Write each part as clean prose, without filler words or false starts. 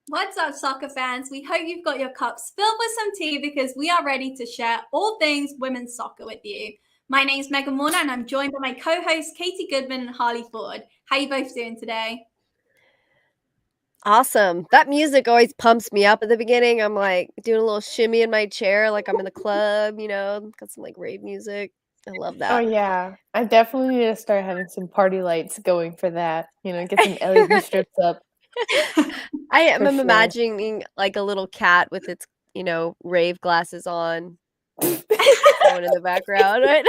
What's up, soccer fans? We hope you've got your cups filled with some tea because we are ready to share all things women's soccer with you. My name's Megan Warner and I'm joined by my co-hosts Katie Goodman and Harlie Ford. How you both doing today? Awesome. That music always pumps me up at the beginning. I'm like doing a little shimmy in my chair like I'm in the club, got some like rave music. I love that. Oh yeah, I definitely need to start having some party lights going for that. Get some LED strips up. I am For sure. imagining like a little cat with its, rave glasses on going in the background, right?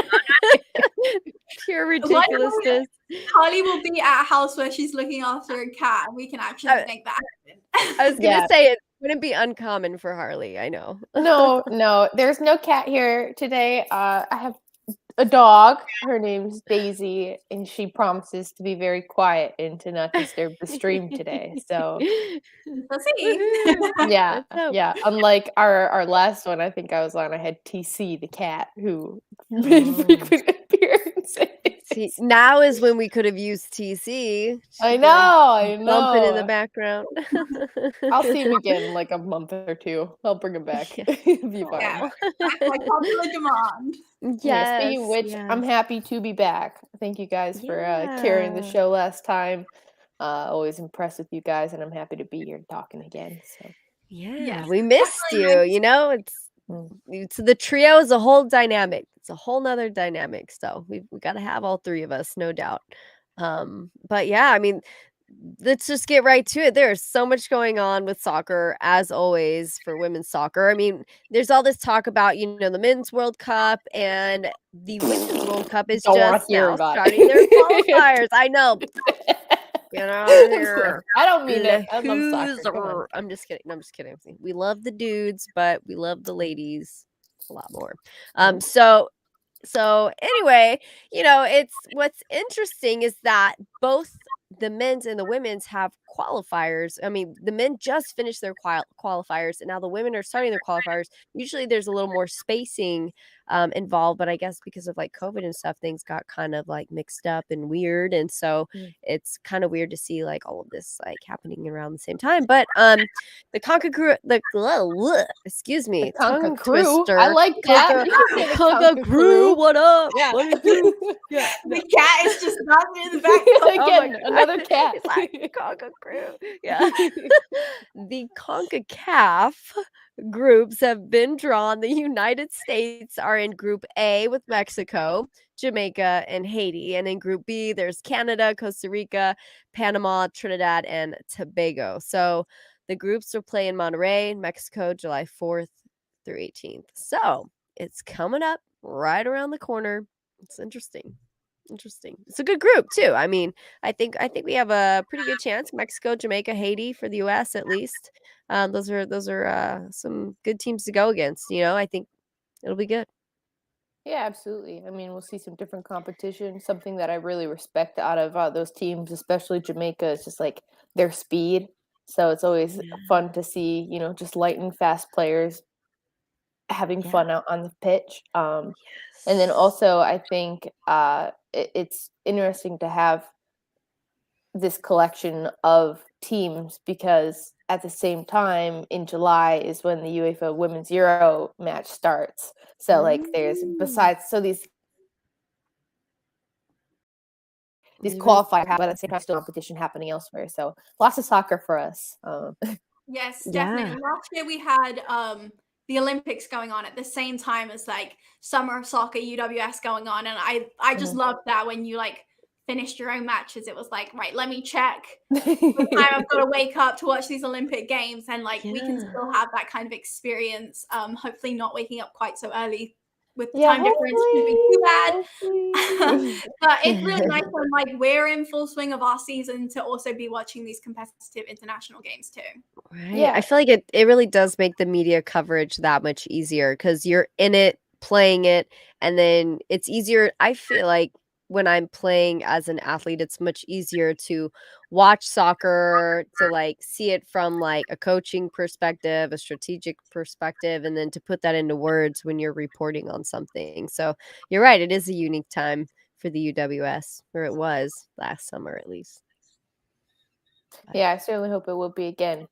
Pure ridiculousness. Harlie will be at a house where she's looking after a cat and we can actually make that happen. I was gonna say it wouldn't be uncommon for Harlie, I know. No, there's no cat here today. I have a dog. Her name's Daisy, and she promises to be very quiet and to not disturb the stream today. So let's see. yeah. Unlike our last one, I think I was on. I had TC the cat who made frequent appearances. See, now is when we could have used TC. I know. Bumping in the background. I'll see him again in like a month or two. I'll bring him back. Yeah. Like popular demand. Yes. Speaking of which, I'm happy to be back. Thank you guys for carrying the show last time. Always impressed with you guys, and I'm happy to be here talking again. So we missed you. It's the trio is a whole dynamic. It's a whole nother dynamic. So we got to have all three of us, no doubt. But yeah, I mean, let's just get right to it. There's so much going on with soccer, as always, for women's soccer. I mean, there's all this talk about, the Men's World Cup, and the Women's World Cup is just now starting their qualifiers. I know. Get out of here. I don't mean it. I love soccer. I'm just kidding. No, I'm just kidding. We love the dudes, but we love the ladies a lot more. So anyway, it's what's interesting is that both the men's and the women's have qualifiers. I mean, the men just finished their qualifiers, and now the women are starting their qualifiers. Usually there's a little more spacing involved, but I guess because of like COVID and stuff, things got kind of like mixed up and weird, and so it's kind of weird to see like all of this like happening around the same time. But the Conca crew, excuse me, tongue twister. I like that. Conca crew, what up? Yeah. What do you do? Yeah. The cat is just knocking in the back. Again, another cat. It's like Conca crew. Yeah. The CONCACAF groups have been drawn. The United States are in Group A with Mexico, Jamaica, and Haiti. And in Group B, there's Canada, Costa Rica, Panama, Trinidad, and Tobago. So the groups will play in Monterrey, Mexico, July 4th through 18th. So it's coming up right around the corner. It's interesting. It's a good group too. I mean, I think we have a pretty good chance. Mexico, Jamaica, Haiti for the US at least. Those are some good teams to go against. I think it'll be good. Yeah, absolutely. I mean, we'll see some different competition. Something that I really respect out of those teams, especially Jamaica, is just like their speed. So it's always fun to see, just lightning fast players having fun out on the pitch. And then also, I think it's interesting to have this collection of teams because at the same time in July is when the UEFA Women's Euro match starts. So like there's these qualifiers, but at the same time still competition happening elsewhere. So lots of soccer for us. Yes, definitely. Last year we had the Olympics going on at the same time as like summer of soccer UWS going on, and I just loved that when you like finished your own matches, it was like, right, let me check the time I've got to wake up to watch these Olympic games, and like we can still have that kind of experience. Hopefully not waking up quite so early with the time difference shouldn't be too bad. But it's really nice when like we're in full swing of our season to also be watching these competitive international games too. Right. Yeah. I feel like it really does make the media coverage that much easier because you're in it, playing it, and then it's easier. I feel like when I'm playing as an athlete, it's much easier to watch soccer, to like see it from like a coaching perspective, a strategic perspective, and then to put that into words when you're reporting on something. So you're right. It is a unique time for the UWS, or it was last summer at least. Yeah, I certainly hope it will be again.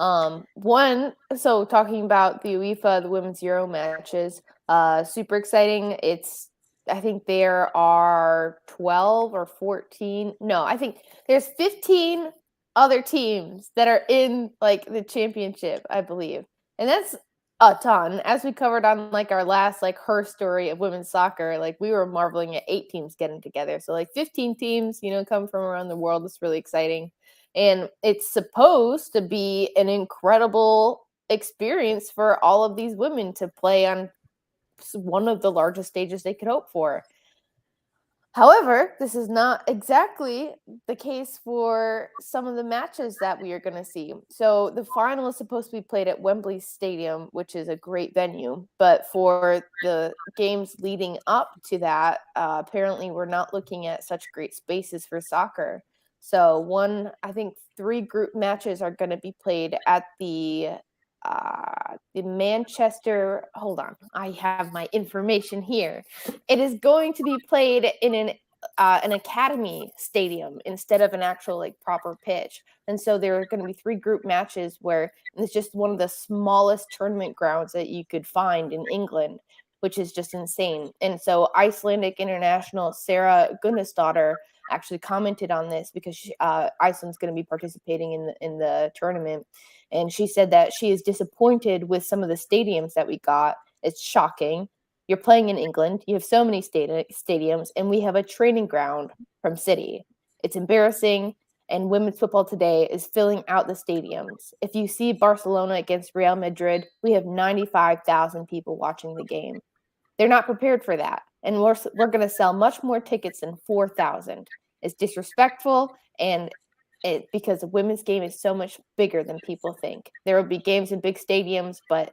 So talking about the UEFA, the Women's Euro matches, super exciting. I think there are 12 or 14. No, I think there's 15 other teams that are in like the championship, I believe. And that's a ton. As we covered on like our last like her story of women's soccer, like we were marveling at 8 teams getting together. So like 15 teams, come from around the world. It's really exciting. And it's supposed to be an incredible experience for all of these women to play on one of the largest stages they could hope for. However, this is not exactly the case for some of the matches that we are going to see. So the final is supposed to be played at Wembley Stadium, which is a great venue. But for the games leading up to that, apparently we're not looking at such great spaces for soccer. So I think 3 group matches are going to be played at the Manchester. Hold on, I have my information here. It is going to be played in an academy stadium instead of an actual like proper pitch. And so there are going to be 3 group matches where it's just one of the smallest tournament grounds that you could find in England, which is just insane. And so Icelandic international Sarah Gunnarsdottir actually commented on this because Iceland's going to be participating in the tournament. And she said that she is disappointed with some of the stadiums that we got. It's shocking. You're playing in England. You have so many stadiums, and we have a training ground from City. It's embarrassing, and women's football today is filling out the stadiums. If you see Barcelona against Real Madrid, we have 95,000 people watching the game. They're not prepared for that, and we're going to sell much more tickets than 4,000. It's disrespectful, and because the women's game is so much bigger than people think. There will be games in big stadiums, but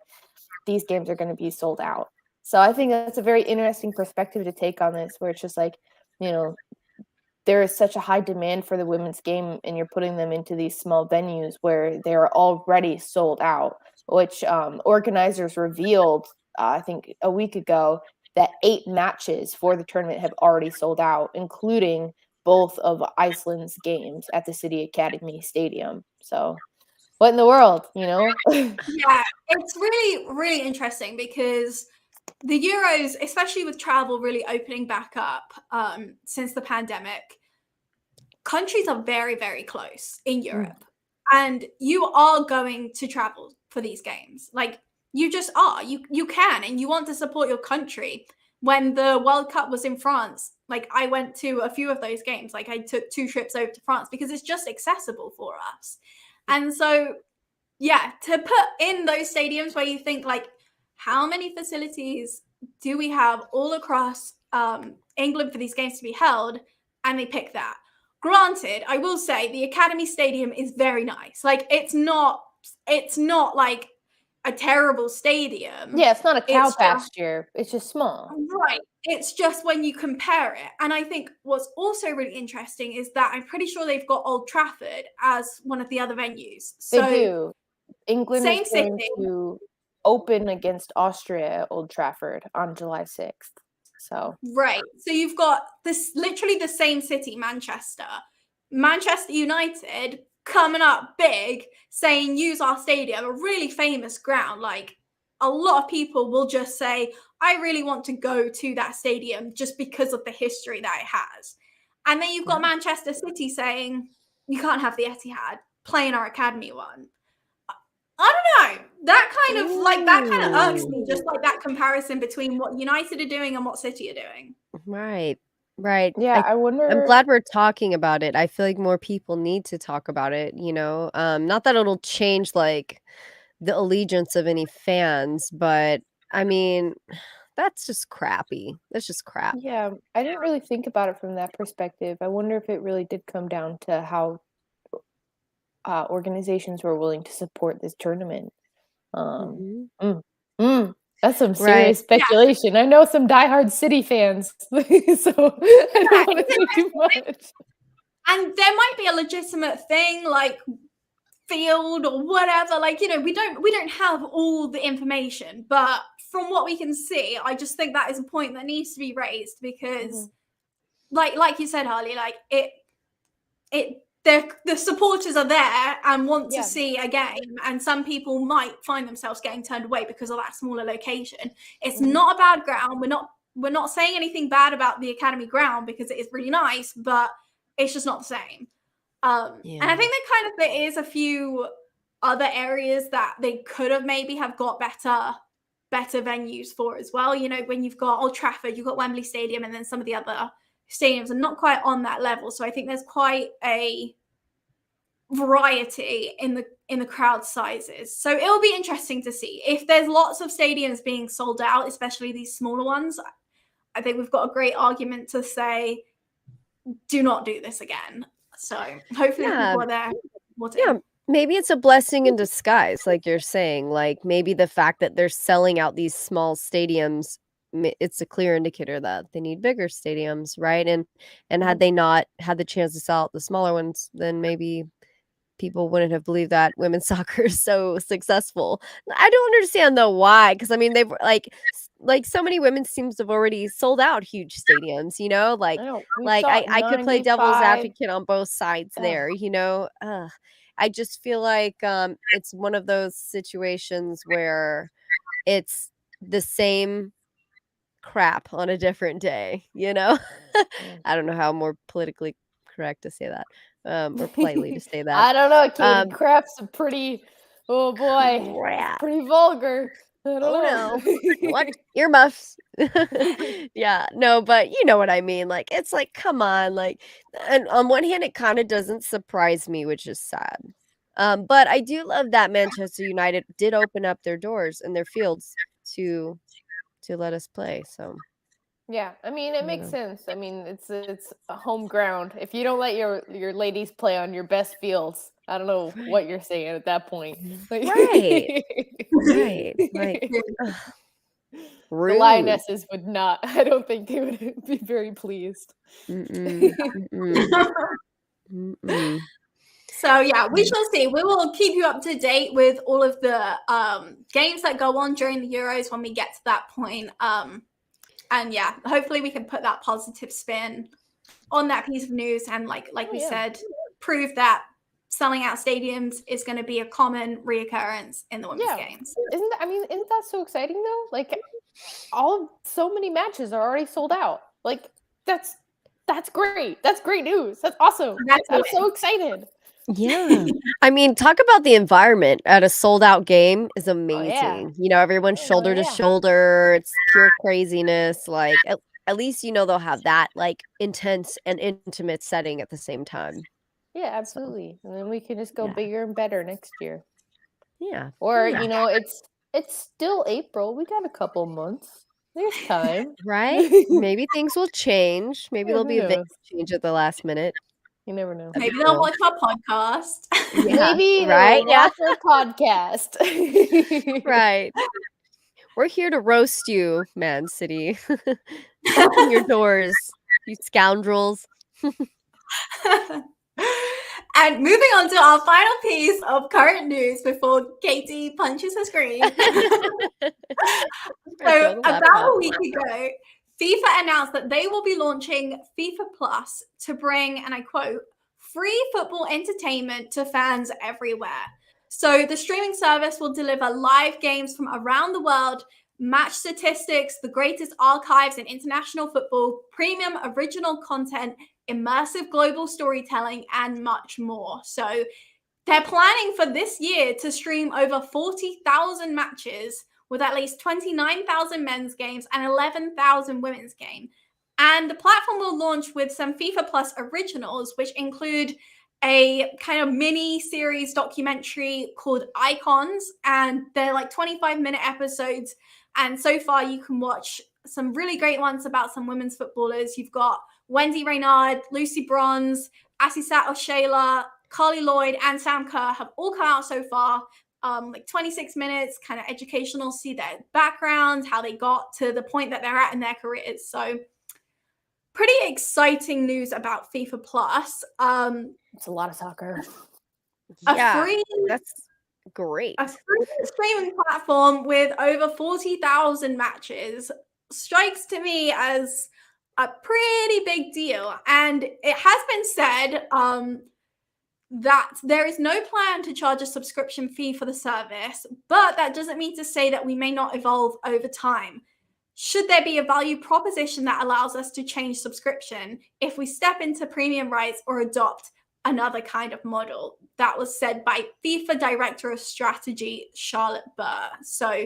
these games are going to be sold out. So I think that's a very interesting perspective to take on this, where it's just like, there is such a high demand for the women's game, and you're putting them into these small venues where they're already sold out, which organizers revealed, I think a week ago, that 8 matches for the tournament have already sold out, including both of Iceland's games at the City Academy Stadium. So what in the world, Yeah, it's really, really interesting because the Euros, especially with travel really opening back up since the pandemic, countries are very, very close in Europe. And you are going to travel for these games. Like, you just are. You can, and you want to support your country. When the World Cup was in France, like, I went to a few of those games. Like, I took 2 trips over to France because it's just accessible for us. And so, yeah, to put in those stadiums where you think, like, how many facilities do we have all across England for these games to be held? And they pick that. Granted, I will say the Academy Stadium is very nice. Like, it's not like a terrible stadium. Yeah, it's not a cow pasture. It's just small. Right. It's just when you compare it. And I think what's also really interesting is that I'm pretty sure they've got Old Trafford as one of the other venues. So they do. England is going to open against Austria at Old Trafford on July 6th. So right. So you've got this literally the same city, Manchester United coming up big, saying use our stadium, a really famous ground. Like, a lot of people will just say, I really want to go to that stadium just because of the history that it has. And then you've got Manchester City saying, you can't have the Etihad, playing our academy one. I don't know. That kind of irks me, just like that comparison between what United are doing and what City are doing. Right. Yeah, I wonder. I'm glad we're talking about it. I feel like more people need to talk about it, not that it'll change like the allegiance of any fans, but I mean, that's just crappy. That's just crap. Yeah, I didn't really think about it from that perspective. I wonder if it really did come down to how organizations were willing to support this tournament. That's some serious speculation. I know some diehard City fans, so I don't want to say too much. And there might be a legitimate thing like field or whatever. Like, we don't have all the information, but from what we can see, I just think that is a point that needs to be raised because, like you said, Harlie, like the supporters are there and want to see a game, and some people might find themselves getting turned away because of that smaller location. It's not a bad ground. We're not saying anything bad about the Academy ground because it is really nice, but it's just not the same. And I think that there is a few other areas that they could have maybe have got better venues for as well. You know, when you've got Old Trafford, you've got Wembley Stadium, and then some of the other stadiums are not quite on that level. So I think there's quite a variety in the crowd sizes. So it'll be interesting to see if there's lots of stadiums being sold out, especially these smaller ones. I think we've got a great argument to say, do not do this again. So hopefully people are there. Maybe it's a blessing in disguise, like you're saying. Like maybe the fact that they're selling out these small stadiums, it's a clear indicator that they need bigger stadiums, right? And had they not had the chance to sell out the smaller ones, then maybe people wouldn't have believed that women's soccer is so successful. I don't understand though why, because I mean they've like so many women's teams have already sold out huge stadiums, you know, I could play devil's advocate on both sides there, you know. I just feel like it's one of those situations where it's the same crap on a different day, you know. I don't know how more politically correct to say that, or politely to say that. I don't know, Katie. Crap's a pretty, oh boy, pretty vulgar. I don't know. No. What? Earmuffs. Yeah, no, but you know what I mean. Like, it's like, come on. Like, and on one hand, it kind of doesn't surprise me, which is sad. But I do love that Manchester United did open up their doors and their fields to let us play. So yeah, I mean, it makes sense. I mean, it's a home ground. If you don't let your ladies play on your best fields, I don't know what you're saying at that point. Right. Like, the Lionesses would not. I don't think they would be very pleased. So yeah, we shall see. We will keep you up to date with all of the games that go on during the Euros when we get to that point. And yeah, hopefully we can put that positive spin on that piece of news and like we said, prove that selling out stadiums is going to be a common reoccurrence in the women's games. Isn't that so exciting though? Like so many matches are already sold out. Like that's great. That's great news. That's awesome. I'm so excited. Yeah. I mean, talk about the environment at a sold out game is amazing. Yeah. You know, everyone's shoulder to shoulder. It's pure craziness. Like at least, you know, they'll have that like intense and intimate setting at the same time. Yeah, absolutely. And then we can just go bigger and better next year. Yeah. Or, you know, it's still April. We got a couple months. There's time. Right? Maybe things will change. Maybe there'll be a big change at the last minute. You never know. Maybe they'll watch our podcast. Maybe they'll watch our podcast. Right. We're here to roast you, Man City. Open your doors, you scoundrels. And moving on to our final piece of current news before Katie punches her screen. So about a week ago, FIFA announced that they will be launching FIFA Plus to bring, and I quote, free football entertainment to fans everywhere. So the streaming service will deliver live games from around the world, match statistics, the greatest archives in international football, premium original content, immersive global storytelling, and much more. So they're planning for this year to stream over 40,000 matches with at least 29,000 men's games and 11,000 women's games. And the platform will launch with some FIFA Plus originals, which include a kind of mini series documentary called Icons. And they're like 25-minute episodes. And so far you can watch some really great ones about some women's footballers. You've got Wendy Reynard, Lucy Bronze, Asisat Oshela, Carly Lloyd, and Sam Kerr have all come out so far. Like 26 minutes, kind of educational, see their backgrounds, how they got to the point that they're at in their careers. So pretty exciting news about FIFA Plus. It's a lot of soccer. That's great. A free streaming platform with over 40,000 matches strikes to me as a pretty big deal. And it has been said that there is no plan to charge a subscription fee for the service, but that doesn't mean to say that we may not evolve over time. Should there be a value proposition that allows us to change subscription if we step into premium rights or adopt another kind of model? That was said by FIFA Director of Strategy, Charlotte Burr. So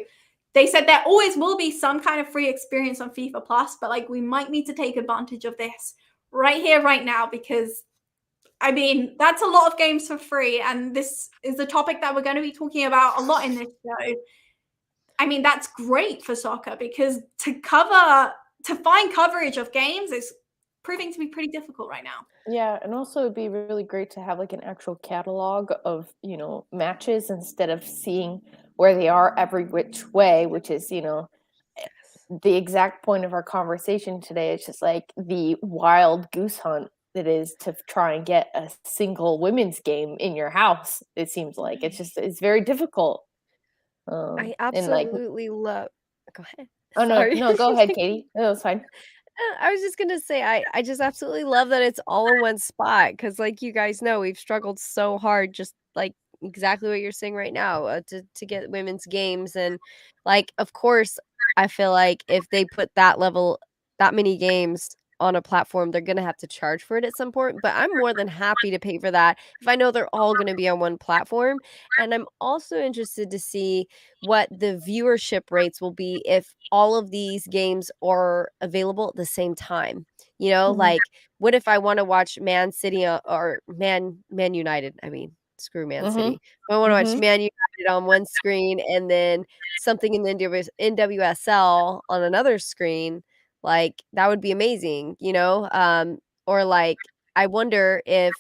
they said there always will be some kind of free experience on FIFA Plus, but like we might need to take advantage of this right here, right now, because I mean, that's a lot of games for free. And this is a topic that we're going to be talking about a lot in this show. I mean, that's great for soccer because to find coverage of games is proving to be pretty difficult right now. Yeah, and also it'd be really great to have like an actual catalog of, matches instead of seeing where they are every which way, which is, the exact point of our conversation today. It's just like the wild goose hunt it is to try and get a single women's game in your house. It seems like it's very difficult. I And like, absolutely love. Go ahead. oh Sorry. no, go ahead, Katie. No, it's fine. I was just gonna say I just absolutely love that it's all in one spot because, like you guys know, we've struggled so hard, just like exactly what you're saying right now, to get women's games, and like of course, I feel like if they put that many games on a platform, they're gonna have to charge for it at some point. But I'm more than happy to pay for that if I know they're all gonna be on one platform, and I'm also interested to see what the viewership rates will be if all of these games are available at the same time. Like what if I want to watch Man City or Man United? I mean, screw Man City. I want to watch Man United on one screen and then something in the NWSL on another screen. Like that would be amazing, or like I wonder if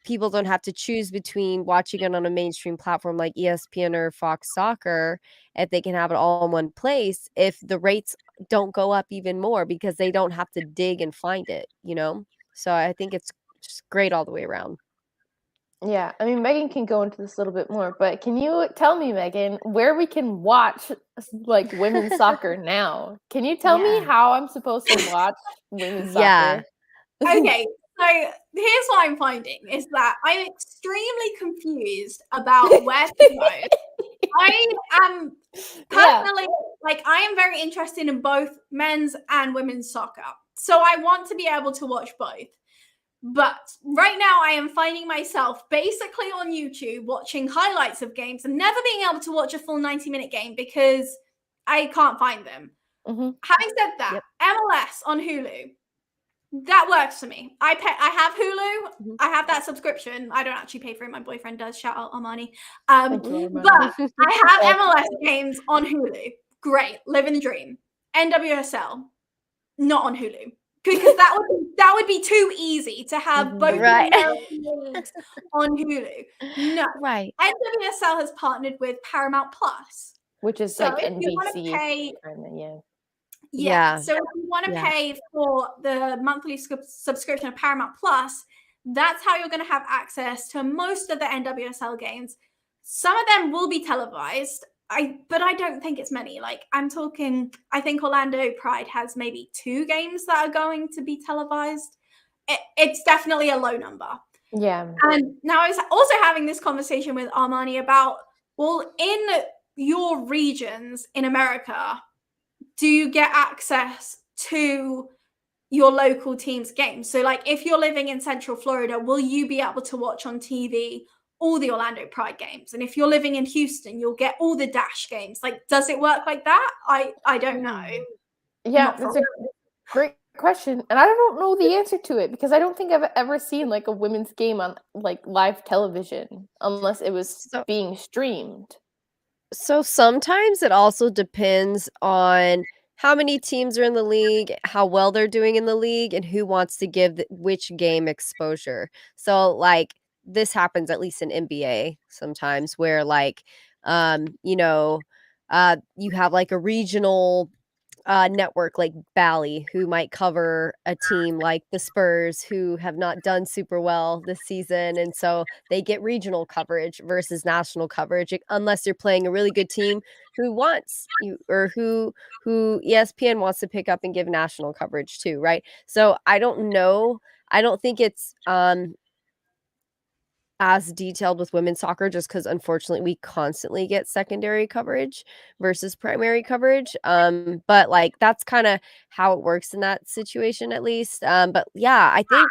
people don't have to choose between watching it on a mainstream platform like ESPN or Fox Soccer, if they can have it all in one place, if the rates don't go up even more because they don't have to dig and find it, So I think it's just great all the way around. Yeah, I mean, Megan can go into this a little bit more, but can you tell me, Megan, where we can watch like women's soccer now? Can you tell me how I'm supposed to watch women's soccer? Okay, so here's what I'm finding is that I'm extremely confused about where to go. I am personally, I am very interested in both men's and women's soccer. So I want to be able to watch both. But right now I am finding myself basically on YouTube watching highlights of games and never being able to watch a full 90-minute game because I can't find them. Having said that, MLS on Hulu, that works for me. I have Hulu. I have that subscription. I don't actually pay for it. My boyfriend does. Shout out Armani. But I have MLS games on Hulu. Great. Living the dream. NWSL, not on Hulu. Because that would be too easy to have both leagues on Hulu. No. Right. NWSL has partnered with Paramount Plus. Which is so like if NBC. You want to pay, Yeah. So if you want to pay for the monthly subscription of Paramount Plus, that's how you're going to have access to most of the NWSL games. Some of them will be televised, but I don't think it's many. Like I'm talking, I think Orlando Pride has maybe 2 games that are going to be televised. It's definitely a low number. Yeah. And now I was also having this conversation with Armani about, well, in your regions in America, do you get access to your local team's games? So like if you're living in Central Florida, will you be able to watch on TV all the Orlando Pride games? And if you're living in Houston, you'll get all the Dash games. Like, does it work like that? I don't know. Yeah, that's a great question. And I don't know the answer to it because I don't think I've ever seen like a women's game on like live television unless it was being streamed. So sometimes it also depends on how many teams are in the league, how well they're doing in the league, and who wants to give which game exposure. So like this happens at least in NBA sometimes where like you have like a regional network like Bally who might cover a team like the Spurs who have not done super well this season, and so they get regional coverage versus national coverage unless you're playing a really good team who wants you or who ESPN wants to pick up and give national coverage too, right? So I don't know. I don't think it's as detailed with women's soccer just because unfortunately we constantly get secondary coverage versus primary coverage. But like that's kind of how it works in that situation at least. But yeah, I think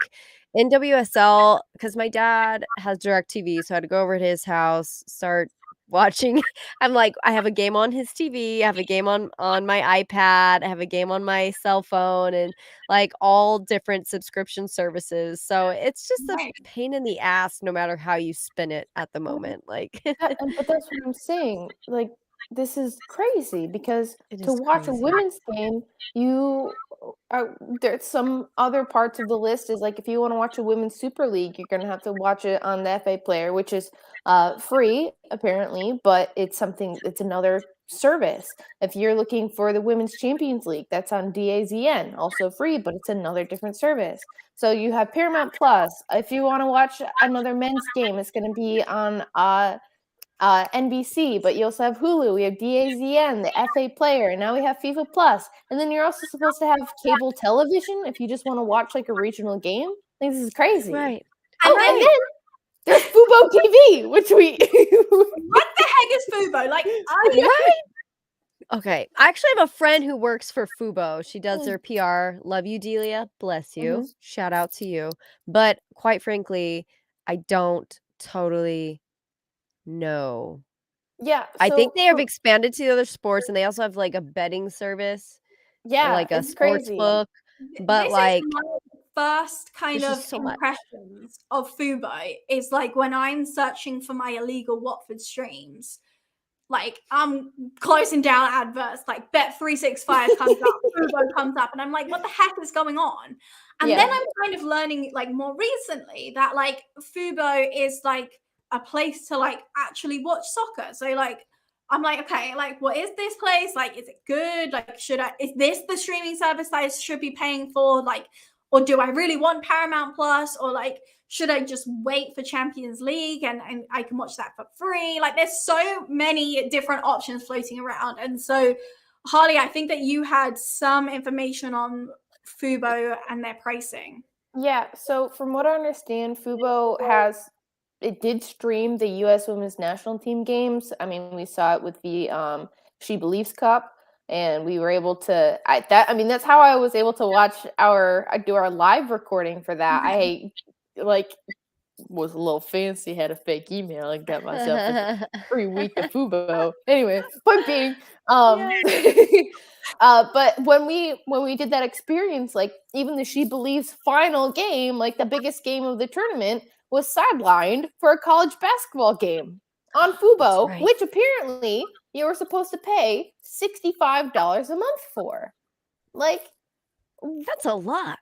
in WSL, because my dad has DirecTV, so I had to go over to his house, start watching. I'm like, I have a game on his TV, I have a game on my iPad, I have a game on my cell phone, and like all different subscription services. So it's just a Right. pain in the ass no matter how you spin it at the Well, moment. Like but that's what I'm saying. Like, this is crazy because it to is watch a crazy. women's game, you are there's some other parts of the list is like if you want to watch a women's Super League, you're gonna have to watch it on the FA Player, which is free apparently, but it's another service. If you're looking for the Women's Champions League, that's on DAZN, also free, but it's another different service. So you have Paramount Plus. If you want to watch another men's game, it's going to be on NBC, but you also have Hulu. We have DAZN, the FA Player, and now we have FIFA Plus. And then you're also supposed to have cable television if you just want to watch like a regional game. I think this is crazy. Right. Oh, And and then there's Fubo TV, which we what the heck is Fubo? Like, Right? Okay. I actually have a friend who works for Fubo. She does their PR. Love you, Delia. Bless you. Shout out to you. But quite frankly, I don't totally know. Yeah, I think so they have expanded to the other sports, and they also have like a betting service or yeah, like a it's sports crazy. book. But this like, is my first kind there's of just so much. impressions of Fubo is like when I'm searching for my illegal Watford streams. Like I'm closing down adverts, like Bet365 comes up, Fubo comes up, and I'm like, what the heck is going on? And then Yeah. I'm kind of learning like more recently that like Fubo is like a place to like actually watch soccer. So like I'm like, okay, like what is this place? Like, is it good? Like, is this the streaming service that I should be paying for? Like, or do I really want Paramount Plus? Or like, should I just wait for Champions League and I can watch that for free? Like, there's so many different options floating around. And so, Harlie, I think that you had some information on Fubo and their pricing. Yeah, so from what I understand, it did stream the U.S. Women's National Team games. I mean, we saw it with the She Believes Cup, and we were able to. That's how I was able to watch do our live recording for that. I like was a little fancy, had a fake email, and got myself a free week of Fubo. Anyway, point being, but when we did that experience, like even the She Believes final game, like the biggest game of the tournament, was sidelined for a college basketball game on Fubo, right. which apparently you were supposed to pay $65 a month for. Like, That's a lot.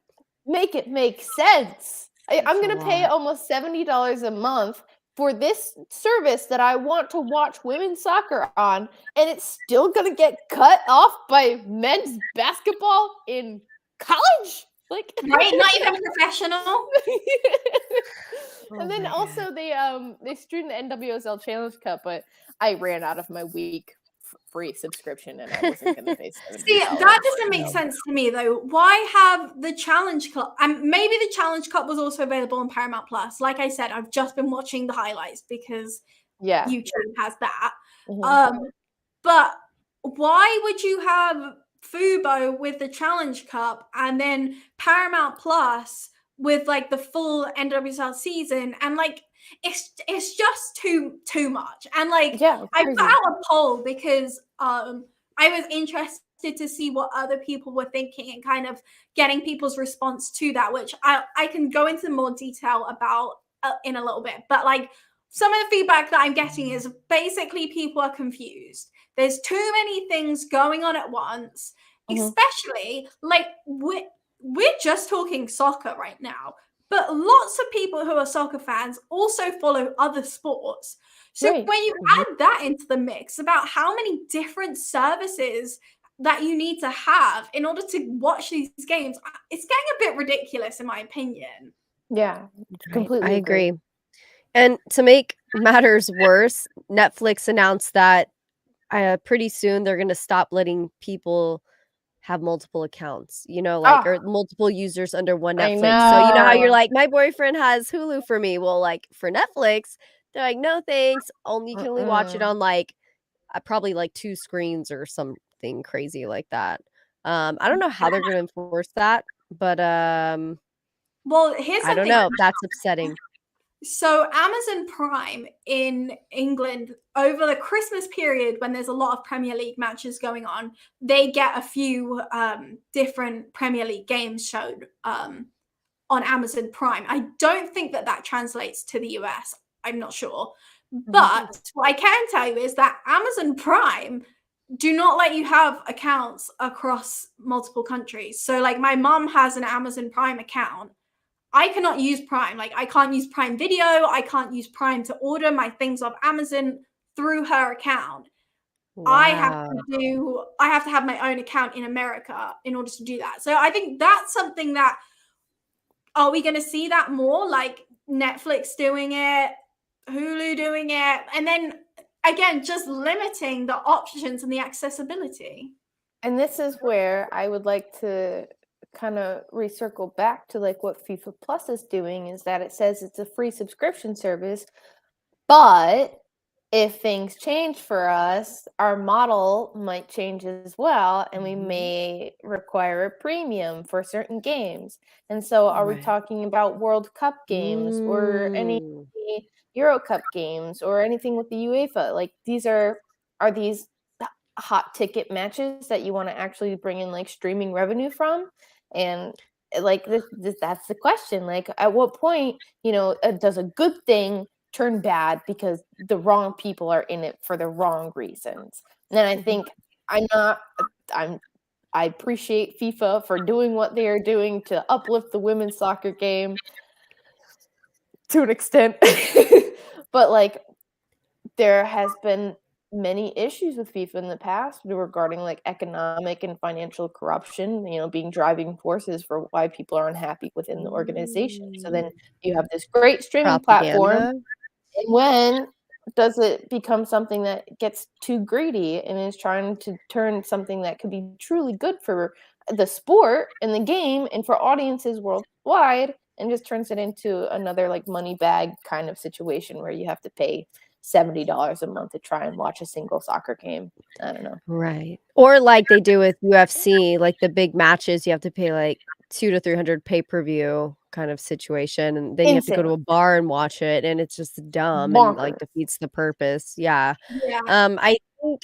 make it make sense. I'm That's a going to pay lot. almost $70 a month for this service that I want to watch women's soccer on, and it's still going to get cut off by men's basketball in college? Like, Right? Not even professional. And then also they streamed the NWSL Challenge Cup, but I ran out of my week free subscription and I wasn't going to pay $70. See, that doesn't make sense to me though. Why have the Challenge Cup? And maybe the Challenge Cup was also available on Paramount Plus. Like I said, I've just been watching the highlights because YouTube has that. But why would you have Fubo with the Challenge Cup and then Paramount Plus with like the full NWSL season? And like it's just too much. And like I put out a poll because I was interested to see what other people were thinking and kind of getting people's response to that, which I can go into more detail about in a little bit. But like some of the feedback that I'm getting is basically people are confused. There's too many things going on at once, especially like we're just talking soccer right now. But lots of people who are soccer fans also follow other sports. So when you add that into the mix about how many different services that you need to have in order to watch these games, it's getting a bit ridiculous in my opinion. Yeah, completely I agree. And to make matters worse, Netflix announced that pretty soon they're going to stop letting people have multiple accounts, like, Oh, or multiple users under one I Netflix. So, how you're know. like, my boyfriend has Hulu for me. Well, like for Netflix, they're like, no, thanks. You can only watch it on like probably like 2 screens or something crazy like that. I don't know how they're gonna enforce that, but Well, here's I don't something. know. That's upsetting. So Amazon Prime in England over the Christmas period, when there's a lot of Premier League matches going on, they get a few different Premier League games shown on Amazon Prime. I don't think that translates to the US. I'm not sure. But what I can tell you is that Amazon Prime do not let you have accounts across multiple countries. So like my mom has an Amazon Prime account. I cannot use Prime. Like I can't use Prime Video. I can't use Prime to order my things off Amazon through her account. I Wow. have to have my own account in America in order to do that. So I think that's something that, are we going to see that more? Like Netflix doing it, Hulu doing it, and then again, just limiting the options and the accessibility. And this is where I would like to kind of recircle back to like what FIFA Plus is doing, is that it says it's a free subscription service, but if things change for us, our model might change as well, and we may require a premium for certain games. And so are we talking about World Cup games or any Euro Cup games or anything with the UEFA? Like are these hot ticket matches that you want to actually bring in like streaming revenue from? And like that's the question. Like at what point, does a good thing turn bad because the wrong people are in it for the wrong reasons? And then I think I appreciate FIFA for doing what they are doing to uplift the women's soccer game to an extent. But like there has been many issues with FIFA in the past regarding like economic and financial corruption, being driving forces for why people are unhappy within the organization. So then you have this great streaming platform, Propaganda. and when does it become something that gets too greedy and is trying to turn something that could be truly good for the sport and the game and for audiences worldwide, and just turns it into another like money bag kind of situation where you have to pay $70 a month to try and watch a single soccer game? I don't know. Right. Or like they do with UFC, like the big matches, you have to pay like 200 to 300 pay-per-view kind of situation, and then you have to go to Insane. a bar and watch it, and it's just dumb and like Bonkers. defeats the purpose. Yeah. Yeah. I think,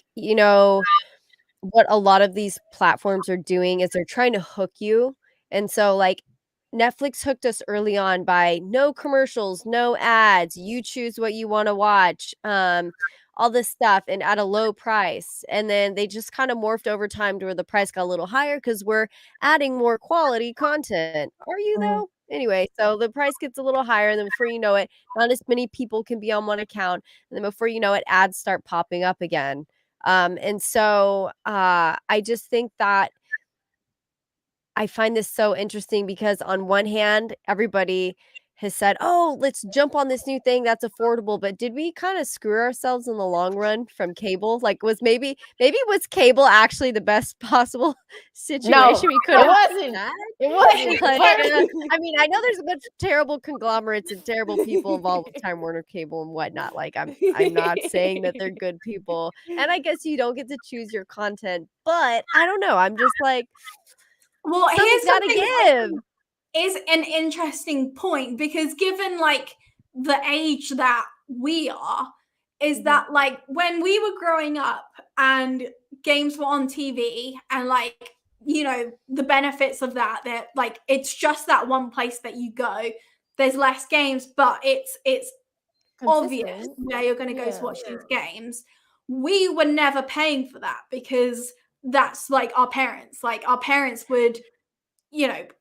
what a lot of these platforms are doing is they're trying to hook you. And so like Netflix hooked us early on by no commercials, no ads, you choose what you want to watch, all this stuff, and at a low price. And then they just kind of morphed over time to where the price got a little higher because we're adding more quality content. Are you though? Anyway, so the price gets a little higher, and then before you know it, not as many people can be on one account. And then before you know it, ads start popping up again. And so I just think that I find this so interesting because on one hand, everybody has said, "Oh, let's jump on this new thing that's affordable." But did we kind of screw ourselves in the long run from cable? Like, was maybe was cable actually the best possible situation we could have had? It wasn't. Like, I mean, I know there's a bunch of terrible conglomerates and terrible people involved with Time Warner Cable and whatnot. Like, I'm not saying that they're good people, and I guess you don't get to choose your content, but I don't know. I'm just like, well, something's here's gotta give. Is an interesting point, because given like the age that we are, is that like when we were growing up and games were on TV and like, the benefits of that like it's just that one place that you go, there's less games, but it's obvious where you're going to go to watch these games. We were never paying for that because that's like our parents would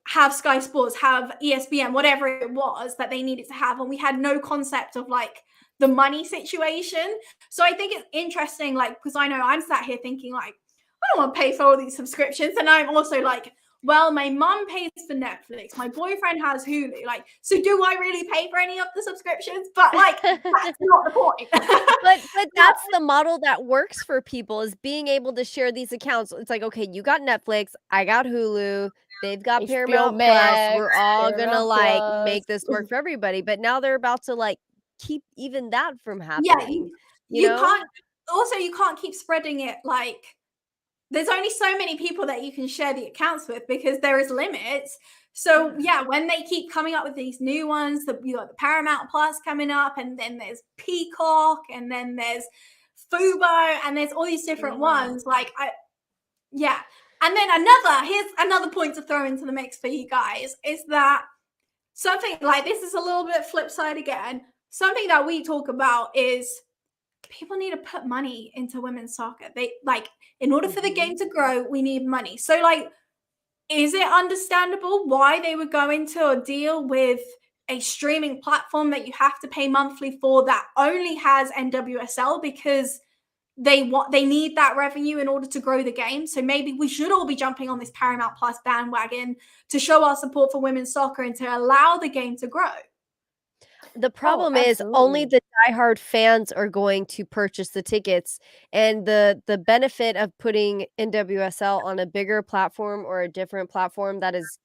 have Sky Sports, have ESPN, whatever it was that they needed to have, and we had no concept of like the money situation. So I think it's interesting, like, because I know I'm sat here thinking like, I don't want to pay for all these subscriptions, and I'm also like well, my mom pays for Netflix, my boyfriend has Hulu. Like, so do I really pay for any of the subscriptions? But like, that's not the point. But that's the model that works for people, is being able to share these accounts. It's like, okay, you got Netflix, I got Hulu, they've got HBO Paramount Plus. We're Max, all gonna Paramount like Plus. make this work for everybody. But now they're about to like keep even that from Yeah, happening. you know? can't. Also, you can't keep spreading it. Like, there's only so many people that you can share the accounts with because there is limits. So yeah, when they keep coming up with these new ones, you got the Paramount Plus coming up, and then there's Peacock, and then there's Fubo, and there's all these different ones. Like, yeah. And then here's another point to throw into the mix for you guys is that something like this is a little bit flip side again. Something that we talk about is people need to put money into women's soccer. They like, in order for the game to grow, we need money. So like, is it understandable why they would go into a deal with a streaming platform that you have to pay monthly for that only has NWSL because they need that revenue in order to grow the game? So maybe we should all be jumping on this Paramount Plus bandwagon to show our support for women's soccer and to allow the game to grow. The problem is only the diehard fans are going to purchase the tickets, and the benefit of putting NWSL on a bigger platform or a different platform that is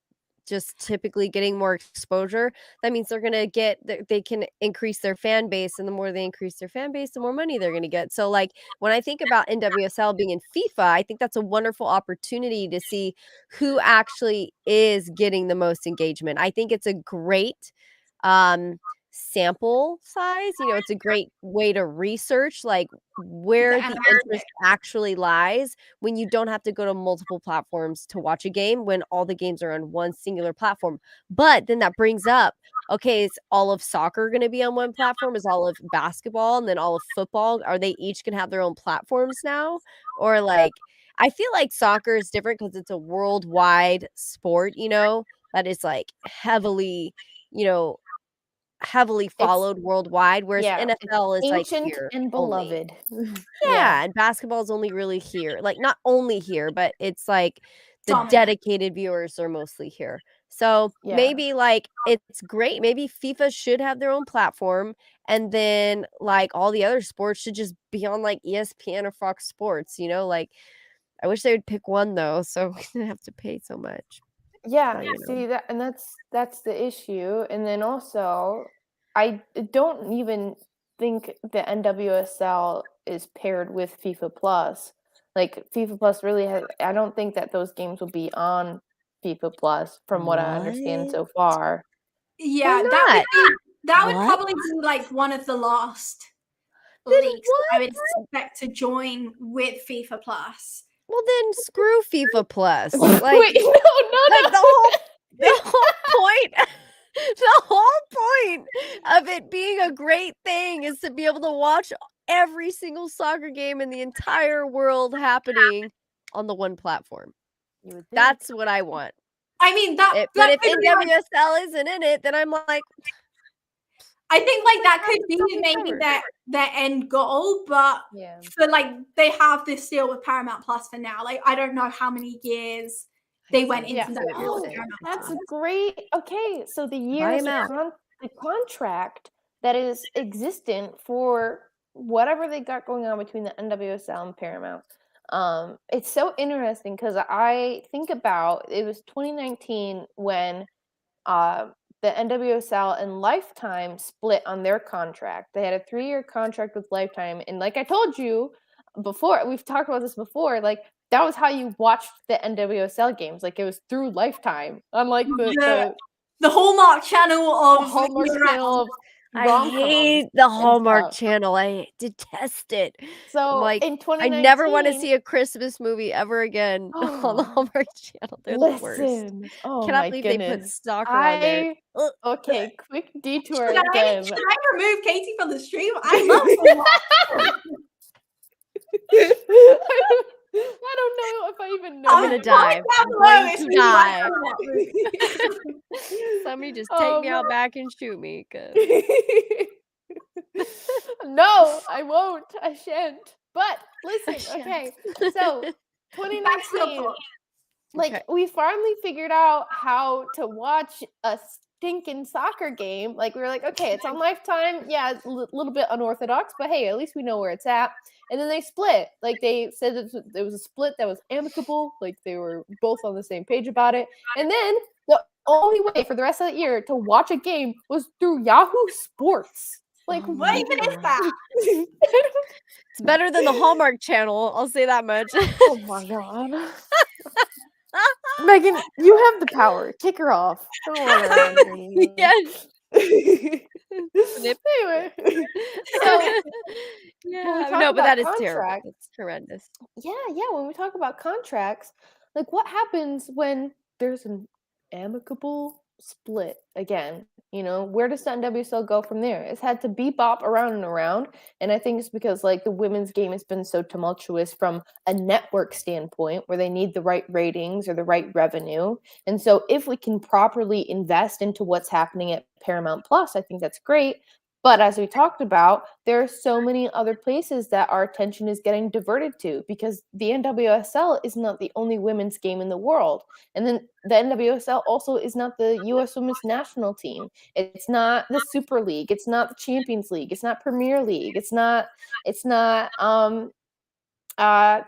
just typically getting more exposure, that means they're gonna get they can increase their fan base, and the more they increase their fan base, the more money they're gonna get. So like, when I think about NWSL being in FIFA, I think that's a wonderful opportunity to see who actually is getting the most engagement. I think it's a great sample size. It's a great way to research like where the interest actually lies when you don't have to go to multiple platforms to watch a game, when all the games are on one singular platform. But then that brings up, okay, is all of soccer going to be on one platform? Is all of basketball and then all of football, are they each going to have their own platforms now? Or like, I feel like soccer is different because it's a worldwide sport, that is like heavily, heavily followed worldwide, whereas NFL is like ancient here and only. beloved. Yeah, and basketball is only really here. Like, not only here, but it's like the dedicated viewers are mostly here. So maybe like it's great. Maybe FIFA should have their own platform, and then like all the other sports should just be on like ESPN or Fox Sports. Like, I wish they would pick one though, so we didn't have to pay so much. Yeah, see that, and that's the issue. And then also, I don't even think the NWSL is paired with FIFA Plus. Like, FIFA Plus really has, I don't think that those games will be on FIFA Plus from what I understand so far. Yeah, that would probably be like one of the last leagues I would expect to join with FIFA Plus. Well, then screw FIFA Plus. Like, wait, no. Like, the whole point. The whole point of it being a great thing is to be able to watch every single soccer game in the entire world happening on the one platform. That's what I want. I mean, but if NWSL isn't in it, then I'm like, I think like that could be maybe their end goal, but for like, they have this deal with Paramount Plus for now. Like, I don't know how many years they went into that deal with Paramount Plus. That's great. Okay, so the years the contract that is existent for whatever they got going on between the NWSL and Paramount. It's so interesting because I think about, it was 2019 when the NWSL and Lifetime split on their contract. They had a 3-year contract with Lifetime, and like I told you before, we've talked about this before, like that was how you watched the NWSL games. Like, it was through Lifetime, unlike the Hallmark channel of I hate the Hallmark channel. I detest it. So like, in 2019, I never want to see a Christmas movie ever again on the Hallmark channel. They're the worst. Cannot believe they put soccer on there. Okay, quick detour should again. Should I remove Katie from the stream? I love Hallmark. I don't know if I even know. I'm gonna die. I'm going to die. Somebody just take me out back and shoot me. No, I won't. I shan't. But listen, okay. So 2019, Like, we finally figured out how to watch a stinking soccer game. Like, we were like, okay, it's on Lifetime. Yeah, it's a little bit unorthodox, but hey, at least we know where it's at. And then they split. Like, they said it was a split that was amicable. Like, they were both on the same page about it. And then the only way for the rest of the year to watch a game was through Yahoo Sports. Like, what even is that? It's better than the Hallmark Channel. I'll say that much. Oh my god. Megan, you have the power. Kick her off. Don't run around here anymore. Yes. Anyway, so Yeah. talk No, but about that is terrible. contracts- It's horrendous. yeah, when we talk about contracts, like what happens when there's an amicable split again? You know, where does the NWSL go from there? It's had to bebop around and around, and I think it's because like the women's game has been so tumultuous from a network standpoint, where they need the right ratings or the right revenue. And so, if we can properly invest into what's happening at Paramount Plus, I think that's great. But as we talked about, there are so many other places that our attention is getting diverted to, because the NWSL is not the only women's game in the world. And then the NWSL also is not the US women's national team. It's not the Super League. It's not the Champions League. It's not Premier League. It's not the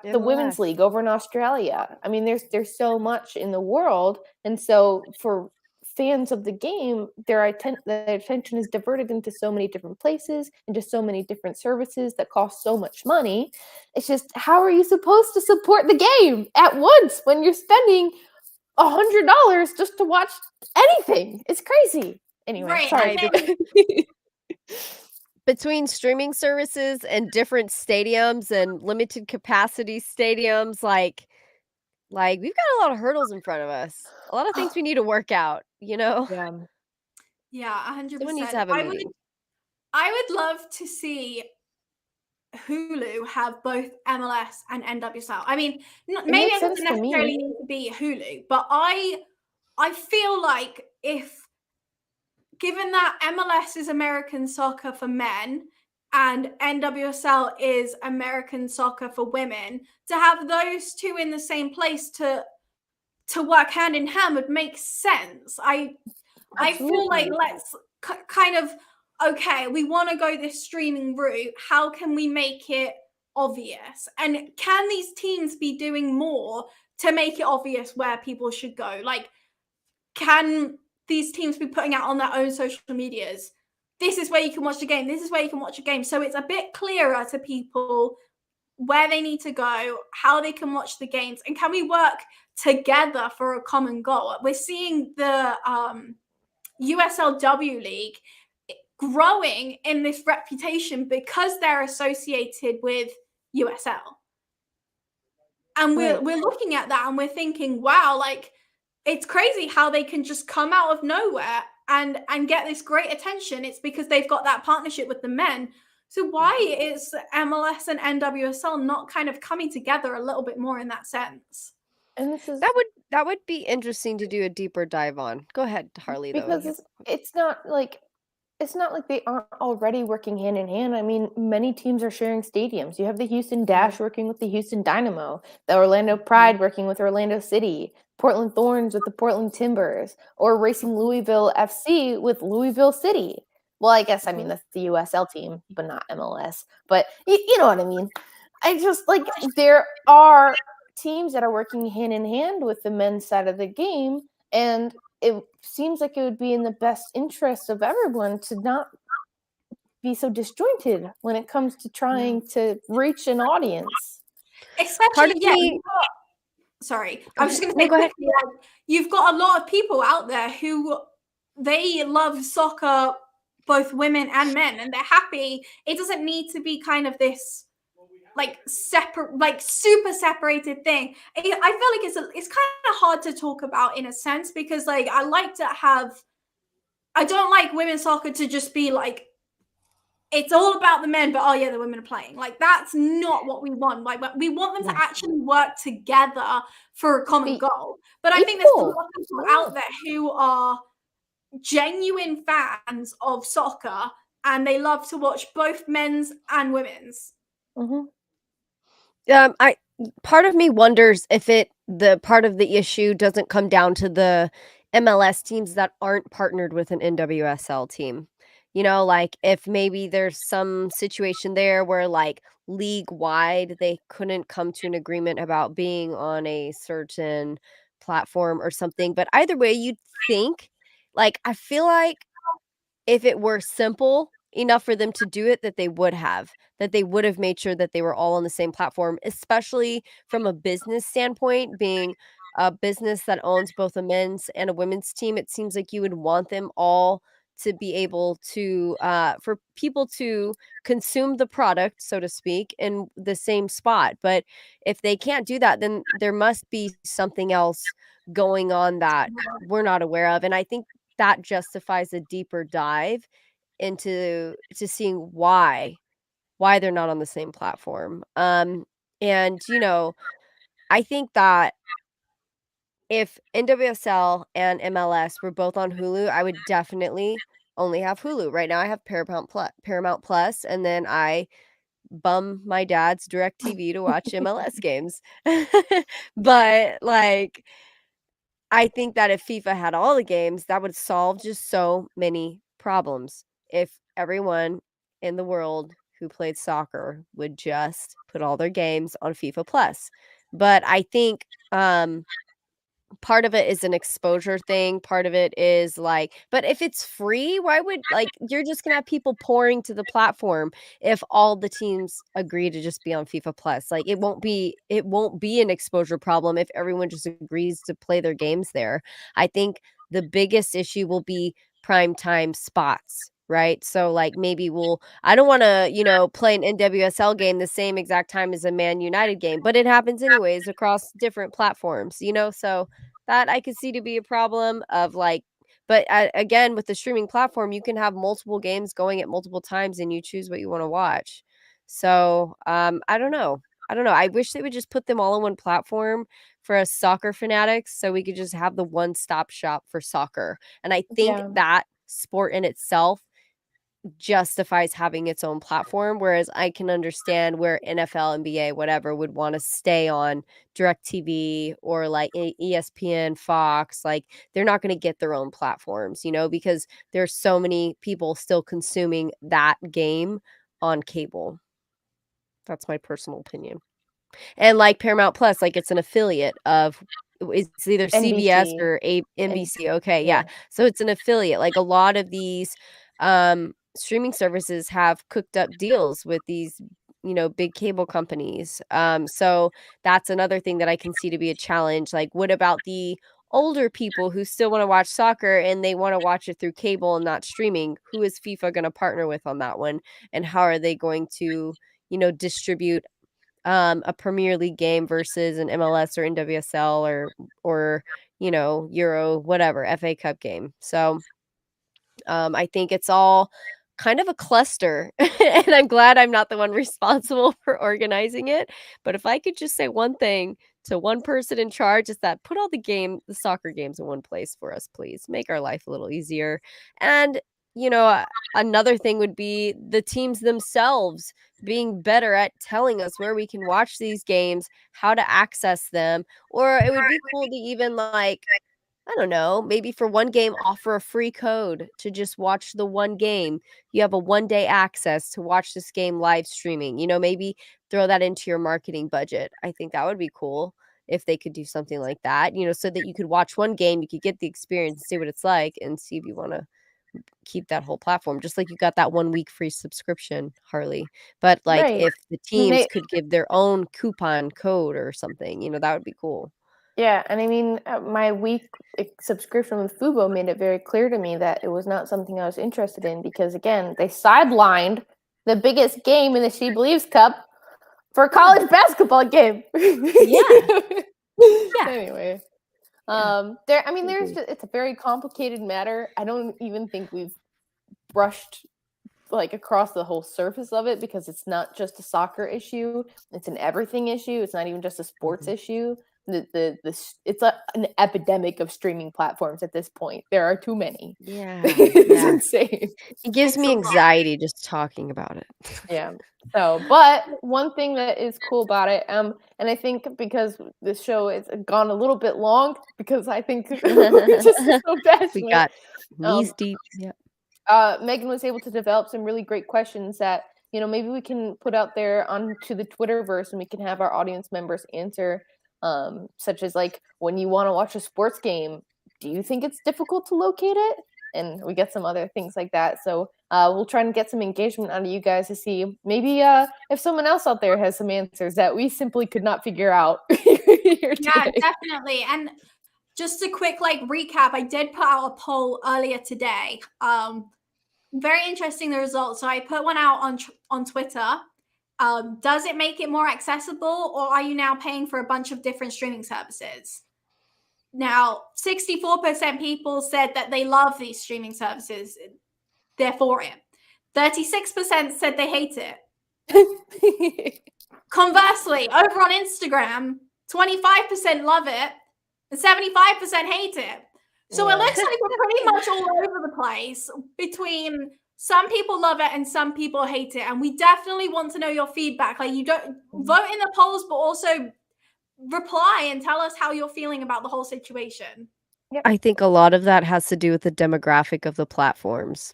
Women's MLS. League over in Australia. I mean, there's so much in the world. And so for fans of the game, their attention is diverted into so many different places, into so many different services that cost so much money. It's just, how are you supposed to support the game at once when you're spending $100 just to watch anything? It's crazy. Anyway, Right, sorry. Between streaming services and different stadiums and limited capacity stadiums, like we've got a lot of hurdles in front of us. A lot of things we need to work out, you know? Yeah, 100%. Someone needs to have a meeting. I would love to see Hulu have both MLS and NWSL. I mean, maybe makes it doesn't sense to me. necessarily need to be Hulu, but I feel like if, given that MLS is American soccer for men and NWSL is American soccer for women, to have those two in the same place to work hand in hand would make sense. I feel like let's kind of, okay, we want to go this streaming route. How can we make it obvious? And can these teams be doing more to make it obvious where people should go? Like, can these teams be putting out on their own social medias, this is where you can watch the game, this is where you can watch a game, so it's a bit clearer to people where they need to go, how they can watch the games, and can we work together for a common goal? We're seeing the USLW League growing in this reputation because they're associated with USL. And we're looking at that and we're thinking, wow, like, it's crazy how they can just come out of nowhere and get this great attention. It's because they've got that partnership with the men. So why is MLS and NWSL not kind of coming together a little bit more in that sense? And this is that would be interesting to do a deeper dive on. Go ahead, Harlie. because it's not like they aren't already working hand in hand. I mean, many teams are sharing stadiums. You have the Houston Dash working with the Houston Dynamo, the Orlando Pride working with Orlando City, Portland Thorns with the Portland Timbers, or Racing Louisville FC with Louisville City. Well, I guess, I mean, that's the USL team, but not MLS. But you know what I mean. I just, like, there are teams that are working hand in hand with the men's side of the game, and it seems like it would be in the best interest of everyone to not be so disjointed when it comes to trying to reach an audience. Especially, sorry, I was just going to say quickly, you've got a lot of people out there who they love soccer, both women and men, and they're happy. It doesn't need to be kind of this like separate, like super separated thing. I feel like it's kind of hard to talk about in a sense, because like I don't like women's soccer to just be like, it's all about the men, but oh yeah, the women are playing. Like, that's not what we want. Like, we want them to actually work together for a common goal. But I think there's a lot of people out there who are genuine fans of soccer and they love to watch both men's and women's. part of me wonders if the part of the issue doesn't come down to the MLS teams that aren't partnered with an NWSL team. Like if maybe there's some situation there where like league wide they couldn't come to an agreement about being on a certain platform or something. But either way, you'd think, like, I feel like if it were simple enough for them to do it, that they would have made sure that they were all on the same platform, especially from a business standpoint, being a business that owns both a men's and a women's team. It seems like you would want them all to be able to, for people to consume the product, so to speak, in the same spot. But if they can't do that, then there must be something else going on that we're not aware of. And I think that justifies a deeper dive into to seeing why they're not on the same platform. And I think that if NWSL and MLS were both on Hulu, I would definitely only have Hulu. Right now I have Paramount Plus, and then I bum my dad's DirecTV to watch MLS games. But like I think that if FIFA had all the games, that would solve just so many problems. If everyone in the world who played soccer would just put all their games on FIFA Plus. But I think part of it is an exposure thing, part of it is, like, but if it's free, why would, like, you're just gonna have people pouring to the platform if all the teams agree to just be on FIFA Plus. Like, it won't be an exposure problem if everyone just agrees to play their games there. I think the biggest issue will be prime time spots, right? So, like, maybe I don't wanna, play an NWSL game the same exact time as a Man United game, but it happens anyways across different platforms. So that I could see to be a problem of, like, but again, with the streaming platform, you can have multiple games going at multiple times and you choose what you wanna watch. So, I don't know. I don't know. I wish they would just put them all on one platform for us soccer fanatics so we could just have the one-stop shop for soccer. And I think Yeah. that sport in itself justifies having its own platform, whereas I can understand where NFL, NBA, whatever would want to stay on DirecTV or like ESPN, Fox. Like they're not going to get their own platforms, because there's so many people still consuming that game on cable. That's my personal opinion. And like Paramount Plus, like it's an affiliate of it's either CBS NBC. or NBC. Okay, yeah. Yeah. So it's an affiliate. Like a lot of these streaming services have cooked up deals with these big cable companies. So that's another thing that I can see to be a challenge. Like what about the older people who still want to watch soccer and they want to watch it through cable and not streaming? Who is FIFA going to partner with on that one? And how are they going to distribute a Premier League game versus an MLS or NWSL or Euro, whatever, FA Cup game. So, I think it's all kind of a cluster, and I'm glad I'm not the one responsible for organizing it. But if I could just say one thing to one person in charge, is that put all the soccer games in one place for us, please. Make our life a little easier. And, another thing would be the teams themselves being better at telling us where we can watch these games, how to access them, or it would be cool to even like I don't know, maybe for one game, offer a free code to just watch the one game. You have a one-day access to watch this game live streaming. Maybe throw that into your marketing budget. I think that would be cool if they could do something like that, so that you could watch one game, you could get the experience, see what it's like, and see if you wanna keep that whole platform, just like you got that 1 week free subscription, Harley. But, like, Right. if the teams could give their own coupon code or something, that would be cool. Yeah, and I mean, my subscription with Fubo made it very clear to me that it was not something I was interested in because, again, they sidelined the biggest game in the She Believes Cup for a college basketball game. Yeah. Yeah. Anyway, Yeah. it's a very complicated matter. I don't even think we've brushed like across the whole surface of it because it's not just a soccer issue; it's an everything issue. It's not even just a sports issue. it's an epidemic of streaming platforms at this point. There are too many. Yeah. It's insane. It gives me anxiety just talking about it. Yeah. So, but one thing that is cool about it, and I think because this show has gone a little bit long, because I think we're just so passionate. We got knees deep. Yeah. Megan was able to develop some really great questions that, maybe we can put out there onto the Twitterverse, and we can have our audience members answer, such as like, when you want to watch a sports game, do you think it's difficult to locate it? And we get some other things like that. So we'll try and get some engagement out of you guys to see maybe if someone else out there has some answers that we simply could not figure out. Yeah, definitely. And just a quick recap, I did put out a poll earlier today. Very interesting, the results. So I put one out on Twitter. Does it make it more accessible, or are you now paying for a bunch of different streaming services? Now, 64% people said that they love these streaming services. They're for it. 36% said they hate it. Conversely, over on Instagram, 25% love it and 75% hate it. So it looks like we're pretty much all over the place between some people love it and some people hate it. And we definitely want to know your feedback. Like, you don't vote in the polls, but also reply and tell us how you're feeling about the whole situation. I think a lot of that has to do with the demographic of the platforms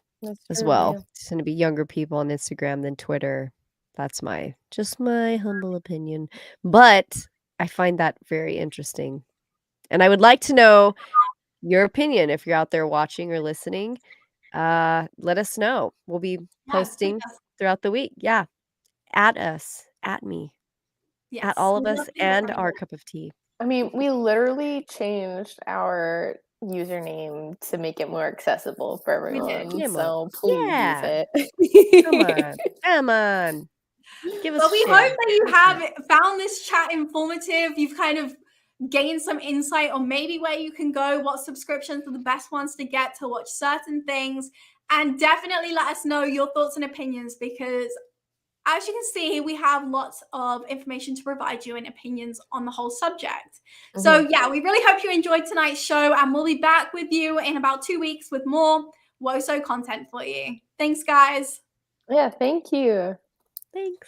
as well. Yeah. It's going to be younger people on Instagram than Twitter. That's just my humble opinion. But I find that very interesting. And I would like to know your opinion if you're out there watching or listening. Let us know. We'll be posting throughout the week. Yeah. At us, at me, at all of us, and our cup of tea. I mean, we literally changed our username to make it more accessible for everyone. So please use it. Come on. Give us. But we hope that you have found this chat informative. You've kind of gained some insight on maybe where you can go, what subscriptions are the best ones to get to watch certain things, and definitely let us know your thoughts and opinions, because as you can see, we have lots of information to provide you and opinions on the whole subject. So yeah, we really hope you enjoyed tonight's show, and we'll be back with you in about 2 weeks with more WOSO content for you. Thanks, guys. Yeah, thank you. Thanks.